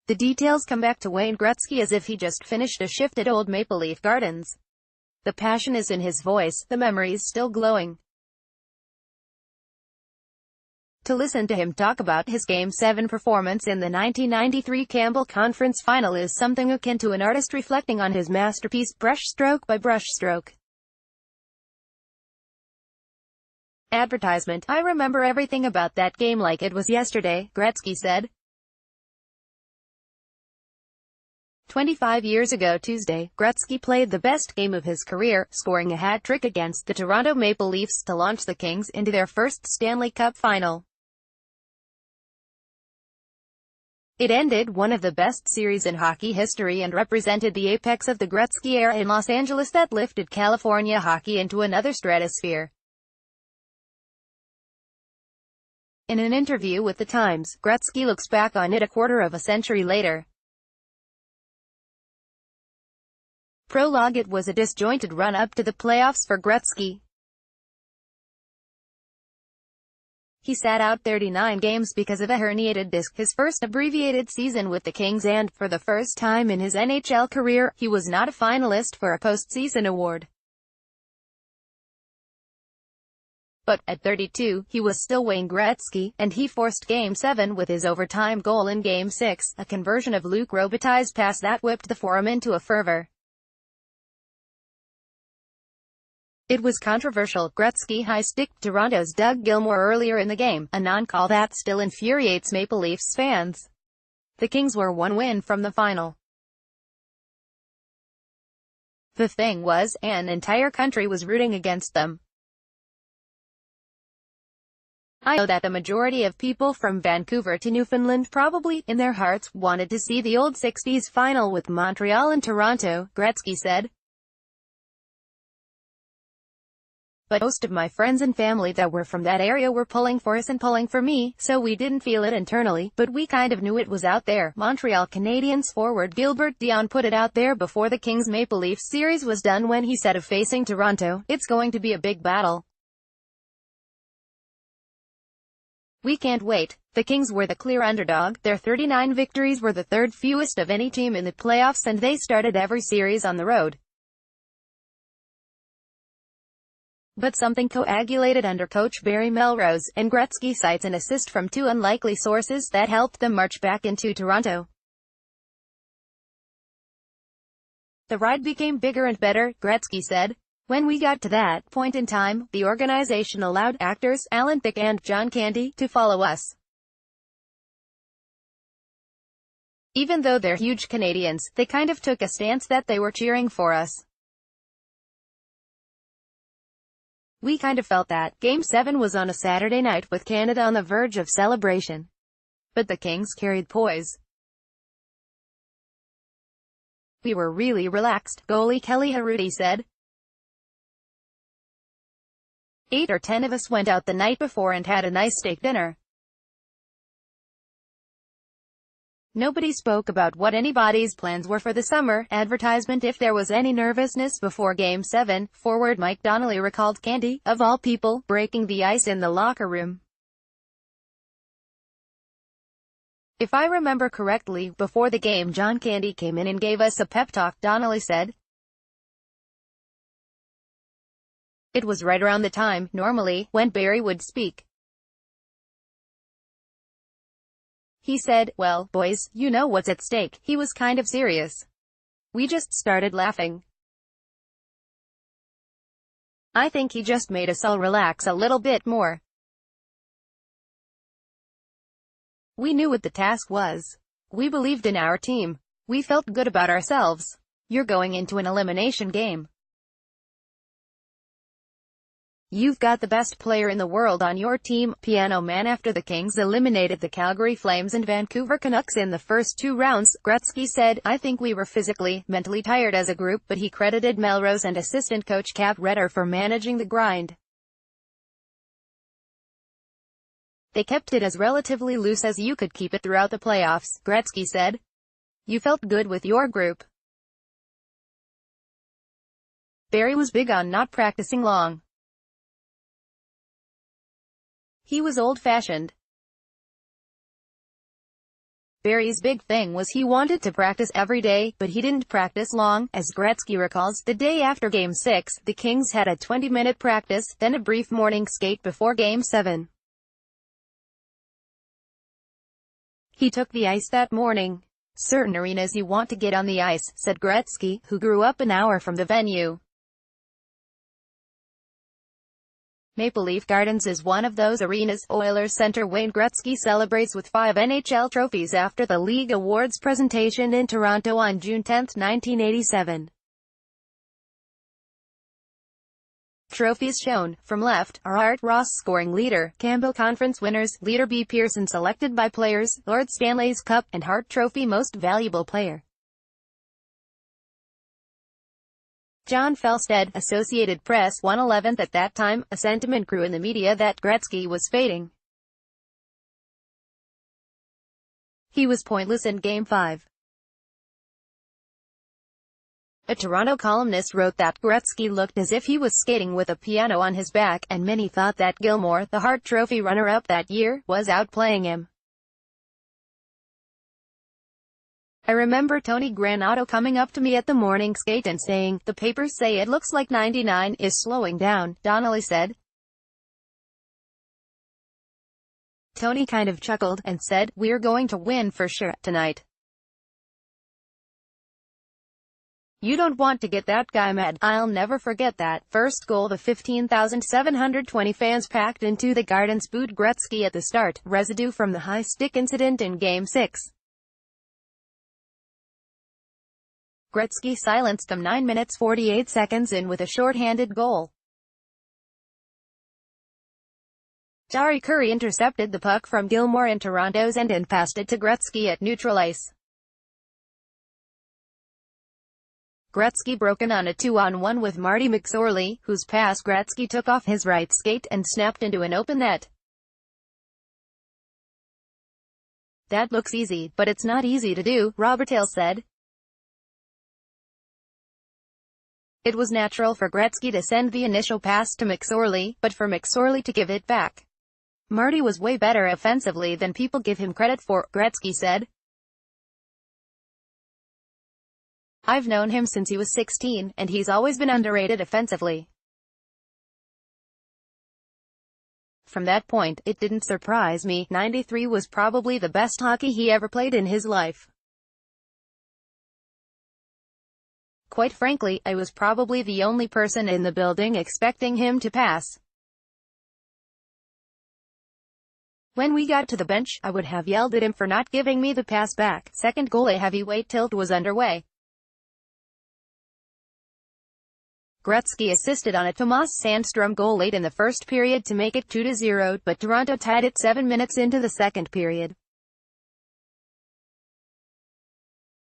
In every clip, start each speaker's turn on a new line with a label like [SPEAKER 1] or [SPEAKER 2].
[SPEAKER 1] The details come back to Wayne Gretzky as if he just finished a shift at Old Maple Leaf Gardens. The passion is in his voice, the memories still glowing. To listen to him talk about his Game 7 performance in the 1993 Campbell Conference Final is something akin to an artist reflecting on his masterpiece, brushstroke by brushstroke. Advertisement. I remember everything about that game like it was yesterday, Gretzky said. 25 years ago Tuesday, Gretzky played the best game of his career, scoring a hat-trick against the Toronto Maple Leafs to launch the Kings into their first Stanley Cup Final. It ended one of the best series in hockey history and represented the apex of the Gretzky era in Los Angeles that lifted California hockey into another stratosphere. In an interview with The Times, Gretzky looks back on it a quarter of a century later. Prologue. It was a disjointed run-up to the playoffs for Gretzky. He sat out 39 games because of a herniated disc, his first abbreviated season with the Kings, and, for the first time in his NHL career, he was not a finalist for a postseason award. But, at 32, he was still Wayne Gretzky, and he forced Game 7 with his overtime goal in Game 6, a conversion of Luc Robitaille's pass that whipped the Forum into a fervor. It was controversial. Gretzky high-sticked Toronto's Doug Gilmour earlier in the game, a non-call that still infuriates Maple Leafs fans. The Kings were one win from the final. The thing was, an entire country was rooting against them. I know that the majority of people from Vancouver to Newfoundland probably, in their hearts, wanted to see the old 60s final with Montreal and Toronto, Gretzky said. But most of my friends and family that were from that area were pulling for us and pulling for me, so we didn't feel it internally, but we kind of knew it was out there. Montreal Canadiens forward Gilbert Dion put it out there before the Kings Maple Leafs series was done when he said of facing Toronto, "It's going to be a big battle. We can't wait." The Kings were the clear underdog. Their 39 victories were the third fewest of any team in the playoffs, and they started every series on the road. But something coagulated under coach Barry Melrose, and Gretzky cites an assist from two unlikely sources that helped them march back into Toronto. The ride became bigger and better, Gretzky said. When we got to that point in time, the organization allowed actors, Alan Thicke and John Candy, to follow us. Even though they're huge Canadians, they kind of took a stance that they were cheering for us. We kind of felt that. Game 7 was on a Saturday night with Canada on the verge of celebration. But the Kings carried poise. We were really relaxed, goalie Kelly Harudi said. 8 or 10 of us went out the night before and had a nice steak dinner. Nobody spoke about what anybody's plans were for the summer. Advertisement. If there was any nervousness before Game 7, forward Mike Donnelly recalled Candy, of all people, breaking the ice in the locker room. If I remember correctly, before the game John Candy came in and gave us a pep talk, Donnelly said. It was right around the time, normally, when Barry would speak. He said, "Well, boys, you know what's at stake." He was kind of serious. We just started laughing. I think he just made us all relax a little bit more. We knew what the task was. We believed in our team. We felt good about ourselves. You're going into an elimination game. You've got the best player in the world on your team. Piano Man. After the Kings eliminated the Calgary Flames and Vancouver Canucks in the first two rounds, Gretzky said, "I think we were physically, mentally tired as a group," but he credited Melrose and assistant coach Cap Redder for managing the grind. They kept it as relatively loose as you could keep it throughout the playoffs, Gretzky said. You felt good with your group. Barry was big on not practicing long. He was old-fashioned. Barry's big thing was he wanted to practice every day, but he didn't practice long. As Gretzky recalls, the day after Game 6, the Kings had a 20-minute practice, then a brief morning skate before Game 7. He took the ice that morning. Certain arenas you want to get on the ice, said Gretzky, who grew up an hour from the venue. Maple Leaf Gardens is one of those arenas. Oilers center Wayne Gretzky celebrates with 5 NHL trophies after the league awards presentation in Toronto on June 10, 1987. Trophies shown, from left, are Art Ross scoring leader, Campbell Conference winners, leader B. Pearson selected by players, Lord Stanley's Cup, and Hart Trophy most valuable player. John Felstead, Associated Press, 1/11. At that time, a sentiment grew in the media that Gretzky was fading. He was pointless in Game 5. A Toronto columnist wrote that Gretzky looked as if he was skating with a piano on his back, and many thought that Gilmore, the Hart Trophy runner-up that year, was outplaying him. I remember Tony Granato coming up to me at the morning skate and saying, "The papers say it looks like 99 is slowing down," Donnelly said. Tony kind of chuckled, and said, "We're going to win for sure, tonight." You don't want to get that guy mad. I'll never forget that first goal. The 15,720 fans packed into the Gardens booed Gretzky at the start, residue from the high stick incident in Game 6. Gretzky silenced them 9 minutes 48 seconds in with a short-handed goal. Jari Kurri intercepted the puck from Gilmore in Toronto's end and passed it to Gretzky at neutral ice. Gretzky broken on a 2-on-1 with Marty McSorley, whose pass Gretzky took off his right skate and snapped into an open net. "That looks easy, but it's not easy to do," Robert Hale said. It was natural for Gretzky to send the initial pass to McSorley, but for McSorley to give it back. "Marty was way better offensively than people give him credit for," Gretzky said. "I've known him since he was 16, and he's always been underrated offensively. From that point, it didn't surprise me. 93 was probably the best hockey he ever played in his life. Quite frankly, I was probably the only person in the building expecting him to pass. When we got to the bench, I would have yelled at him for not giving me the pass back." Second goal. A heavyweight tilt was underway. Gretzky assisted on a Tomas Sandstrom goal late in the first period to make it 2-0, but Toronto tied it 7 minutes into the second period.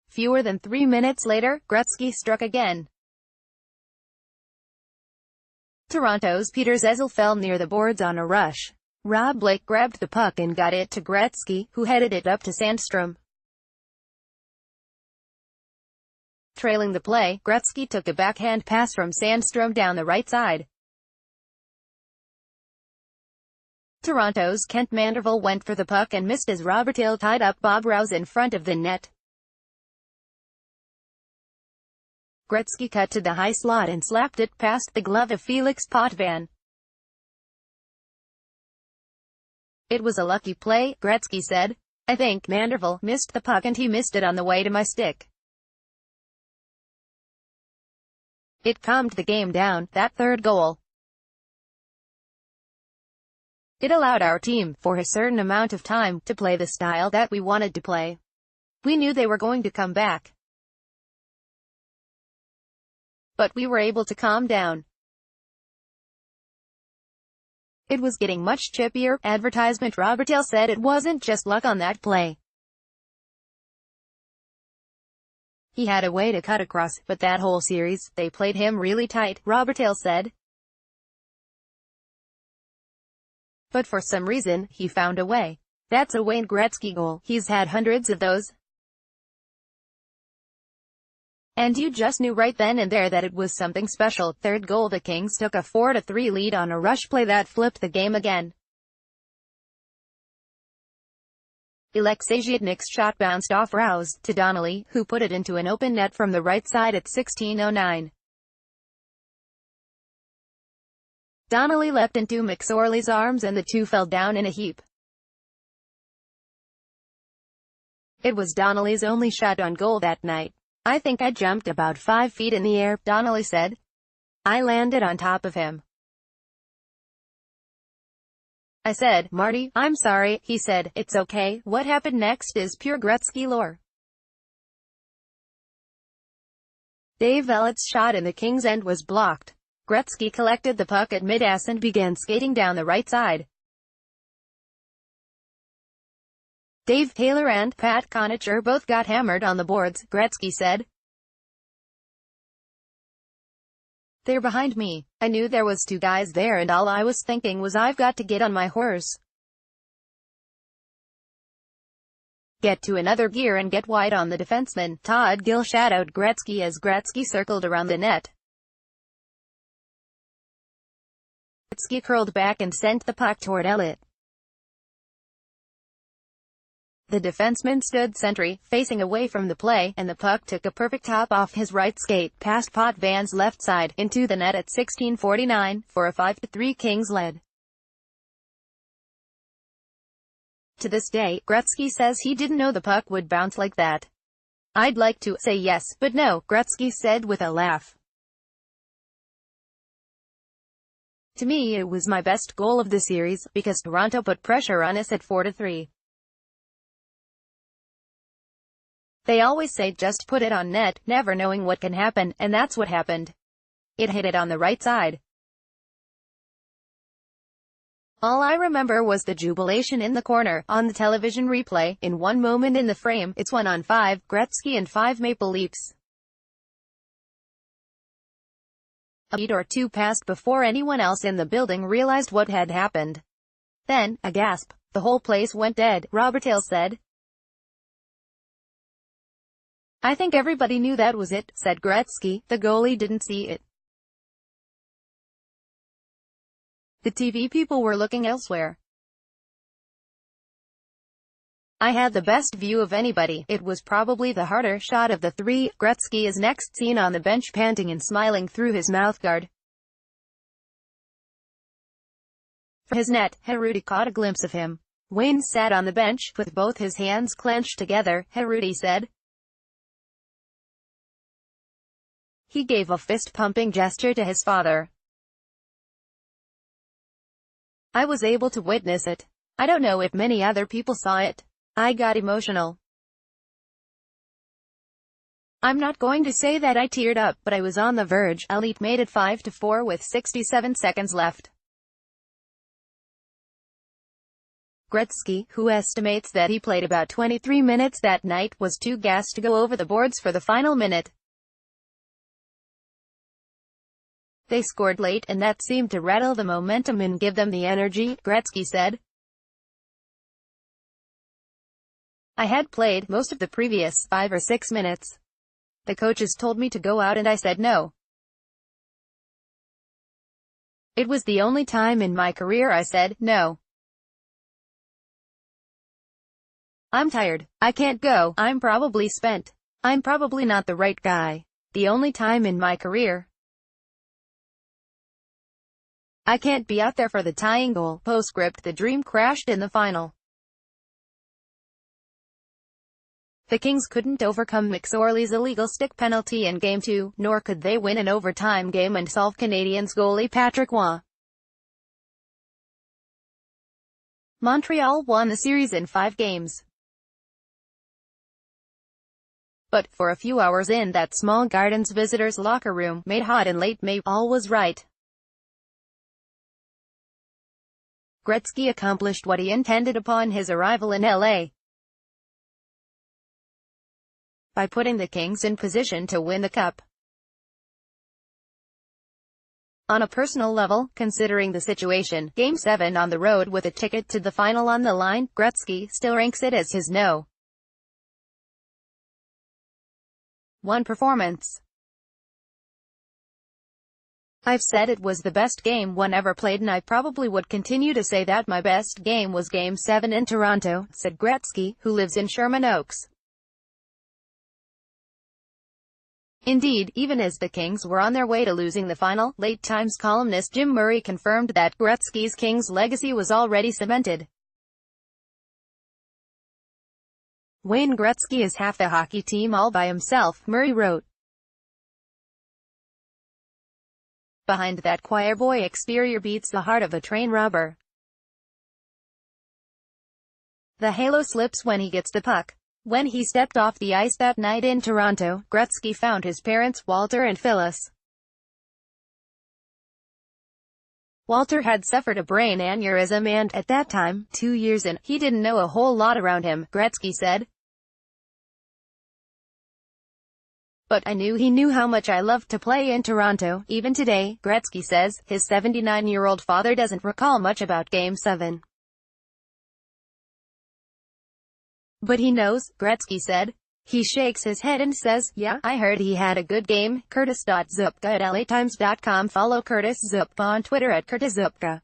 [SPEAKER 1] Fewer than 3 minutes later, Gretzky struck again. Toronto's Peter Zezel fell near the boards on a rush. Rob Blake grabbed the puck and got it to Gretzky, who headed it up to Sandstrom. Trailing the play, Gretzky took a backhand pass from Sandstrom down the right side. Toronto's Kent Manderville went for the puck and missed as Robert Hill tied up Bob Rouse in front of the net. Gretzky cut to the high slot and slapped it past the glove of Felix Potvin. "It was a lucky play," Gretzky said. "I think Manderville missed the puck and he missed it on the way to my stick. It calmed the game down, that third goal. It allowed our team, for a certain amount of time, to play the style that we wanted to play. We knew they were going to come back. But we were able to calm down. It was getting much chippier." Advertisement. Robert Hill said it wasn't just luck on that play. He had a way to cut across, but that whole series, they played him really tight, Robert Hill said. But for some reason, he found a way. That's a Wayne Gretzky goal. He's had hundreds of those. And you just knew right then and there that it was something special." Third goal. The Kings took a 4-3 lead on a rush play that flipped the game again. Alexejevnik's shot bounced off Rouse to Donnelly, who put it into an open net from the right side at 16:09. Donnelly leapt into McSorley's arms and the two fell down in a heap. It was Donnelly's only shot on goal that night. "I think I jumped about 5 feet in the air," Donnelly said. "I landed on top of him. I said, 'Marty, I'm sorry.' He said, 'It's okay.' What happened next is pure Gretzky lore." Dave Elliot's shot in the Kings' end was blocked. Gretzky collected the puck at mid-ice and began skating down the right side. Dave Taylor and Pat Connaughton both got hammered on the boards, Gretzky said. "They're behind me. I knew there was 2 guys there and all I was thinking was I've got to get on my horse. Get to another gear and get wide on the defenseman." Todd Gill shadowed Gretzky as Gretzky circled around the net. Gretzky curled back and sent the puck toward Elliott. The defenseman stood sentry, facing away from the play, and the puck took a perfect hop off his right skate, past Potvins' left side, into the net at 16:49, for a 5-3 Kings lead. To this day, Gretzky says he didn't know the puck would bounce like that. "I'd like to say yes, but no," Gretzky said with a laugh. "To me it was my best goal of the series, because Toronto put pressure on us at 4-3. They always say just put it on net, never knowing what can happen, and that's what happened. It hit it on the right side. All I remember was the jubilation in the corner, on the television replay, in one moment in the frame. It's 1-on-5, Gretzky and 5 Maple Leafs. A beat or 2 passed before anyone else in the building realized what had happened. Then, a gasp. The whole place went dead," Robert Hale said. "I think everybody knew that was it," said Gretzky. "The goalie didn't see it. The TV people were looking elsewhere. I had the best view of anybody. It was probably the harder shot of the 3. Gretzky is next seen on the bench panting and smiling through his mouthguard. From his net, Herudi caught a glimpse of him. "Wayne sat on the bench, with both his hands clenched together," Herudi said. He gave a fist-pumping gesture to his father. "I was able to witness it. I don't know if many other people saw it. I got emotional. I'm not going to say that I teared up, but I was on the verge." Elliott made it 5-4 with 67 seconds left. Gretzky, who estimates that he played about 23 minutes that night, was too gassed to go over the boards for the final minute. They scored late and that seemed to rattle the momentum and give them the energy, Gretzky said. "I had played most of the previous 5 or 6 minutes. The coaches told me to go out and I said no. It was the only time in my career I said no. I'm tired. I can't go. I'm probably spent. I'm probably not the right guy. The only time in my career. I can't be out there for the tying goal." Postscript: the dream crashed in the final. The Kings couldn't overcome McSorley's illegal stick penalty in Game 2, nor could they win an overtime game and solve Canadiens goalie Patrick Roy. Montreal won the series in 5 games. But, for a few hours in that small Gardens visitors' locker room, made hot in late May, all was right. Gretzky accomplished what he intended upon his arrival in LA. By putting the Kings in position to win the Cup. On a personal level, considering the situation, Game 7 on the road with a ticket to the final on the line, Gretzky still ranks it as his No. 1 performance. I've said it was the best game one ever played, and I probably would continue to say that my best game was Game 7 in Toronto, said Gretzky, who lives in Sherman Oaks. Indeed, even as the Kings were on their way to losing the final, late Times columnist Jim Murray confirmed that Gretzky's Kings legacy was already cemented. Wayne Gretzky is half the hockey team all by himself, Murray wrote. Behind that choir boy exterior beats the heart of a train robber. The halo slips when he gets the puck. When he stepped off the ice that night in Toronto, Gretzky found his parents, Walter and Phyllis. Walter had suffered a brain aneurysm and, at that time, 2 years in, he didn't know a whole lot around him, Gretzky said. But I knew he knew how much I loved to play in Toronto. Even today, Gretzky says, his 79-year-old father doesn't recall much about Game 7. But he knows, Gretzky said. He shakes his head and says, yeah, I heard he had a good game. Curtis.Zupka at LATimes.com. Follow Curtis Zupka on Twitter at CurtisZupka.